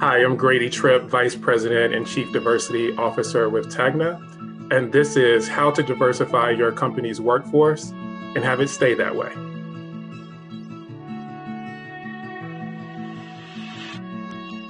Hi, I'm Grady Tripp, Vice President and Chief Diversity Officer with Tegna, and this is how to diversify your company's workforce and have it stay that way.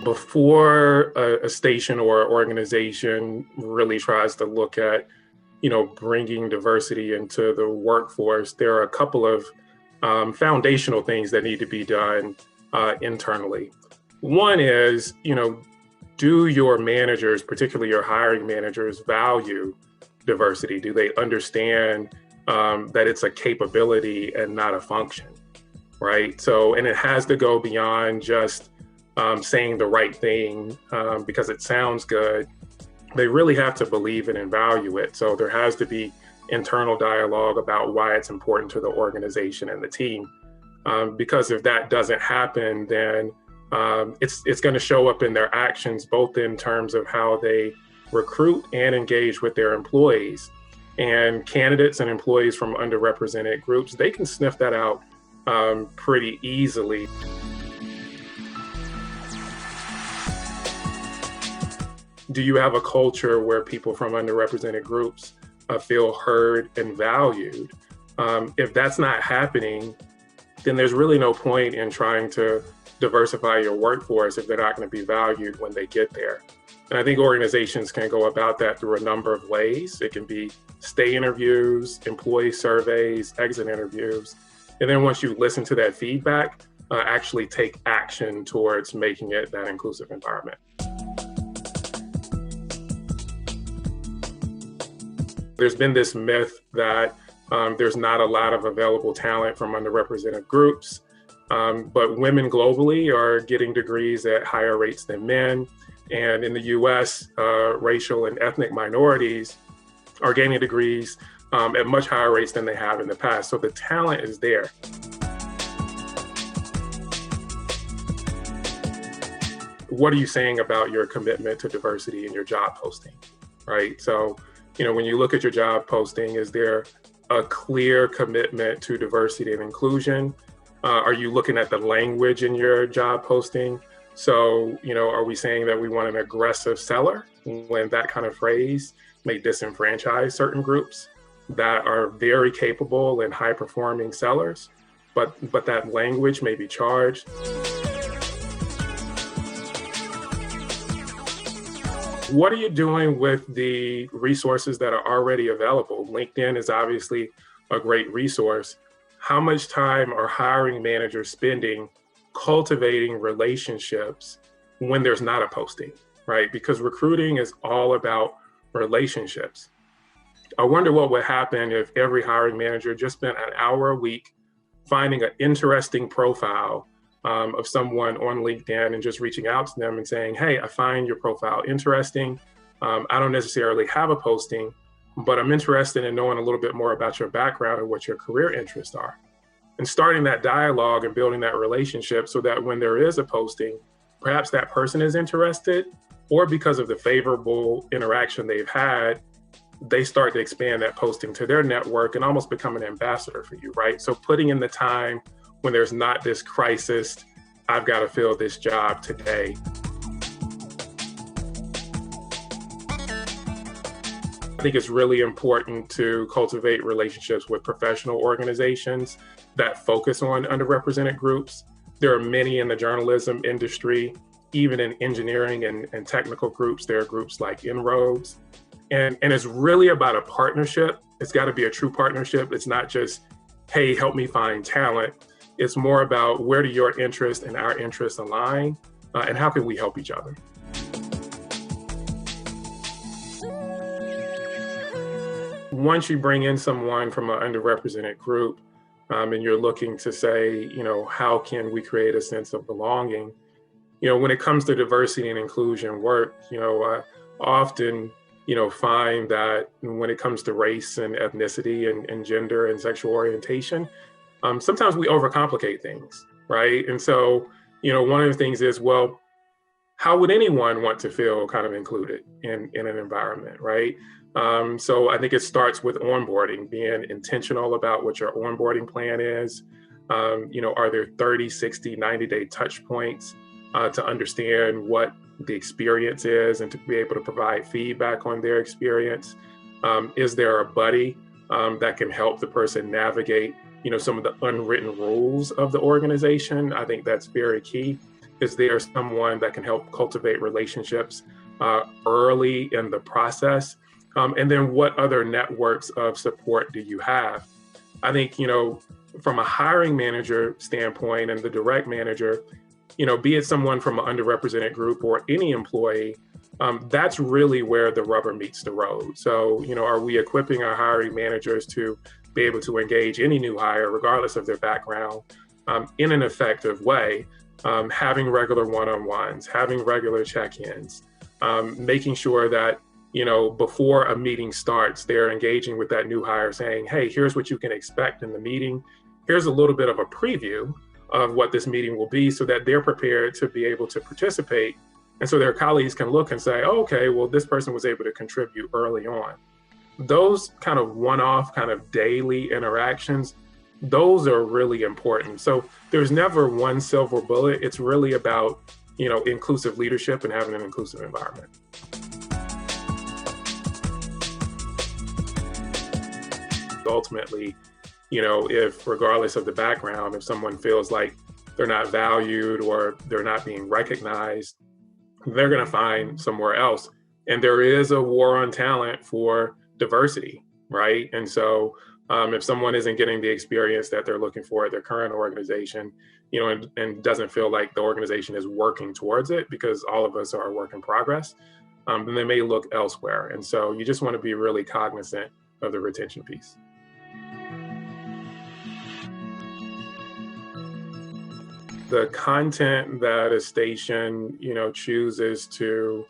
Before a station or organization really tries to look at, bringing diversity into the workforce, there are a couple of foundational things that need to be done internally. One is, do your managers, particularly your hiring managers, value diversity? Do they understand that it's a capability and not a function, right? So, and it has to go beyond just saying the right thing because it sounds good. They really have to believe it and value it. So there has to be internal dialogue about why it's important to the organization and the team. Because if that doesn't happen, then it's going to show up in their actions, both in terms of how they recruit and engage with their employees. And candidates and employees from underrepresented groups, they can sniff that out pretty easily. Do you have a culture where people from underrepresented groups feel heard and valued? If that's not happening, then there's really no point in trying to diversify your workforce if they're not going to be valued when they get there. And I think organizations can go about that through a number of ways. It can be stay interviews, employee surveys, exit interviews. And then once you listen to that feedback, actually take action towards making it that inclusive environment. There's been this myth that there's not a lot of available talent from underrepresented groups, but women globally are getting degrees at higher rates than men. And in the US, racial and ethnic minorities are gaining degrees at much higher rates than they have in the past. So the talent is there. What are you saying about your commitment to diversity in your job posting, right? So, when you look at your job posting, is there a clear commitment to diversity and inclusion? Are you looking at the language in your job posting? So, are we saying that we want an aggressive seller when that kind of phrase may disenfranchise certain groups that are very capable and high performing sellers, but that language may be charged? What are you doing with the resources that are already available? LinkedIn is obviously a great resource. How much time are hiring managers spending cultivating relationships when there's not a posting, right? Because recruiting is all about relationships. I wonder what would happen if every hiring manager just spent an hour a week finding an interesting profile of someone on LinkedIn and just reaching out to them and saying, hey, I find your profile interesting. I don't necessarily have a posting, but I'm interested in knowing a little bit more about your background and what your career interests are. And starting that dialogue and building that relationship so that when there is a posting, perhaps that person is interested, or because of the favorable interaction they've had, they start to expand that posting to their network and almost become an ambassador for you, right? So putting in the time when there's not this crisis, I've got to fill this job today. I think it's really important to cultivate relationships with professional organizations that focus on underrepresented groups. There are many in the journalism industry, even in engineering and technical groups. There are groups like Inroads. And it's really about a partnership. It's got to be a true partnership. It's not just, hey, help me find talent. It's more about where do your interests and our interests align, and how can we help each other? Once you bring in someone from an underrepresented group, and you're looking to say, how can we create a sense of belonging? When it comes to diversity and inclusion work, I often, find that when it comes to race and ethnicity and gender and sexual orientation, sometimes we overcomplicate things, right? And so, one of the things is, well, how would anyone want to feel kind of included in an environment, right? So I think it starts with onboarding, being intentional about what your onboarding plan is. Are there 30, 60, 90-day touch points to understand what the experience is and to be able to provide feedback on their experience. Is there a buddy that can help the person navigate, some of the unwritten rules of the organization? I think that's very key. Is there someone that can help cultivate relationships early in the process? And then what other networks of support do you have? I think, from a hiring manager standpoint and the direct manager, be it someone from an underrepresented group or any employee, that's really where the rubber meets the road. So, are we equipping our hiring managers to be able to engage any new hire, regardless of their background, in an effective way, having regular one-on-ones, having regular check-ins, making sure that, before a meeting starts, they're engaging with that new hire saying, hey, here's what you can expect in the meeting. Here's a little bit of a preview of what this meeting will be so that they're prepared to be able to participate. And so their colleagues can look and say, oh, okay, well, this person was able to contribute early on. Those kind of one-off, kind of daily interactions, those are really important. So there's never one silver bullet. It's really about, inclusive leadership and having an inclusive environment. Ultimately, if regardless of the background, if someone feels like they're not valued or they're not being recognized, they're going to find somewhere else. And there is a war on talent for diversity, right? And so if someone isn't getting the experience that they're looking for at their current organization, and doesn't feel like the organization is working towards it, because all of us are a work in progress, then they may look elsewhere. And so you just want to be really cognizant of the retention piece. The content that a station, chooses to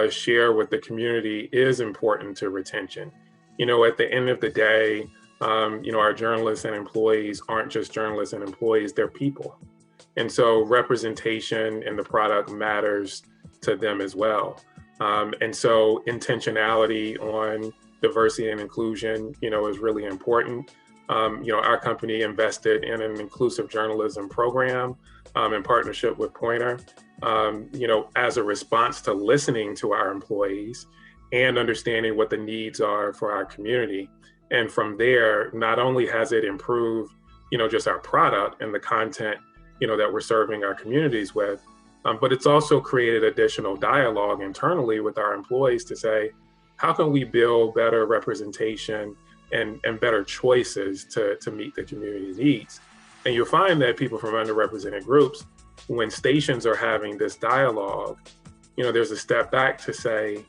share with the community is important to retention. At the end of the day, our journalists and employees aren't just journalists and employees, they're people. And so representation in the product matters to them as well. And so intentionality on diversity and inclusion, is really important. Our company invested in an inclusive journalism program in partnership with Pointer, as a response to listening to our employees and understanding what the needs are for our community. And from there, not only has it improved, just our product and the content, that we're serving our communities with, but it's also created additional dialogue internally with our employees to say, how can we build better representation and better choices to meet the community needs? And you'll find that people from underrepresented groups, when stations are having this dialogue, there's a step back to say,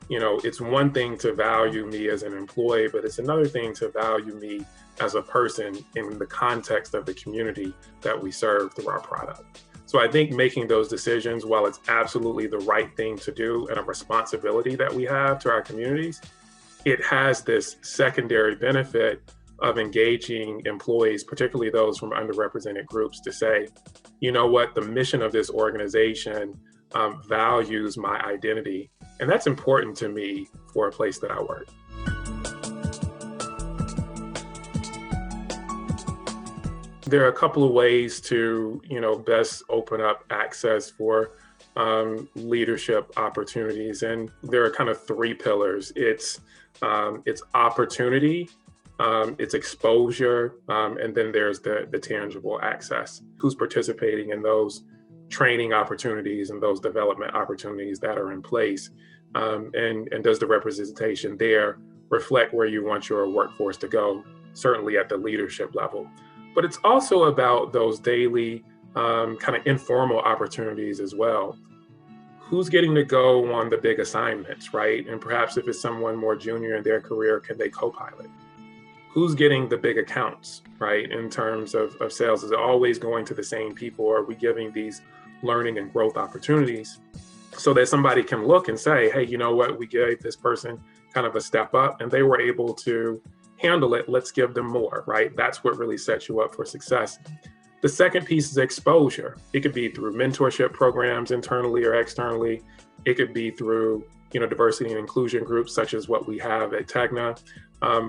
it's one thing to value me as an employee, but it's another thing to value me as a person in the context of the community that we serve through our product. So I think making those decisions, while it's absolutely the right thing to do and a responsibility that we have to our communities, it has this secondary benefit of engaging employees, particularly those from underrepresented groups, to say, what, the mission of this organization values my identity. And that's important to me for a place that I work. There are a couple of ways to, best open up access for leadership opportunities. And there are kind of three pillars. It's opportunity, it's exposure, and then there's the tangible access. Who's participating in those training opportunities and those development opportunities that are in place? And does the representation there reflect where you want your workforce to go, certainly at the leadership level? But it's also about those daily kind of informal opportunities as well. Who's getting to go on the big assignments, right? And perhaps if it's someone more junior in their career, can they co-pilot? Who's getting the big accounts, right? In terms of sales, is it always going to the same people? Or are we giving these learning and growth opportunities so that somebody can look and say, hey, you know what? We gave this person kind of a step up and they were able to handle it. Let's give them more, right? That's what really sets you up for success. The second piece is exposure. It could be through mentorship programs internally or externally. It could be through, diversity and inclusion groups such as what we have at Tegna,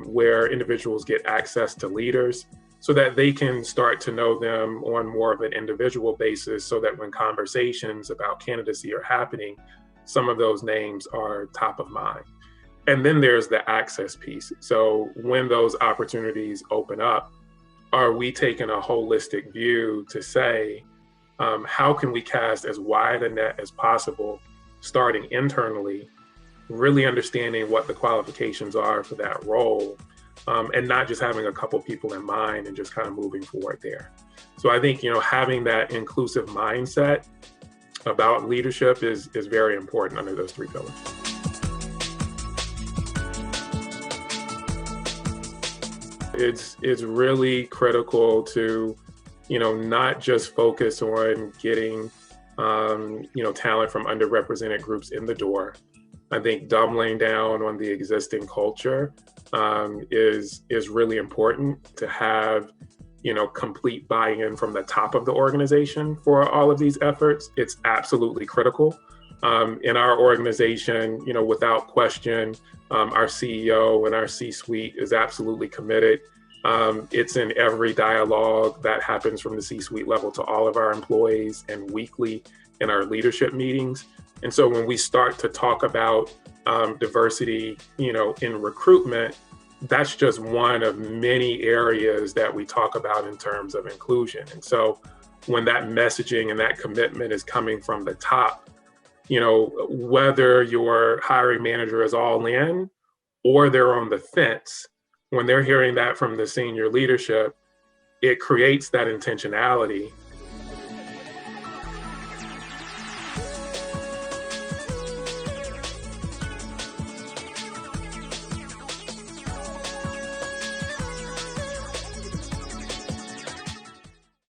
where individuals get access to leaders so that they can start to know them on more of an individual basis, so that when conversations about candidacy are happening, some of those names are top of mind. And then there's the access piece. So when those opportunities open up, are we taking a holistic view to say, how can we cast as wide a net as possible, starting internally, really understanding what the qualifications are for that role, and not just having a couple people in mind and just kind of moving forward there. So I think, having that inclusive mindset about leadership is very important under those three pillars. It's really critical to, not just focus on getting, talent from underrepresented groups in the door. I think doubling down on the existing culture is really important to have, complete buy-in from the top of the organization for all of these efforts. It's absolutely critical. In our organization, without question, our CEO and our C-suite is absolutely committed. It's in every dialogue that happens from the C-suite level to all of our employees and weekly in our leadership meetings. And so when we start to talk about diversity, in recruitment, that's just one of many areas that we talk about in terms of inclusion. And so when that messaging and that commitment is coming from the top, whether your hiring manager is all in or they're on the fence, when they're hearing that from the senior leadership, it creates that intentionality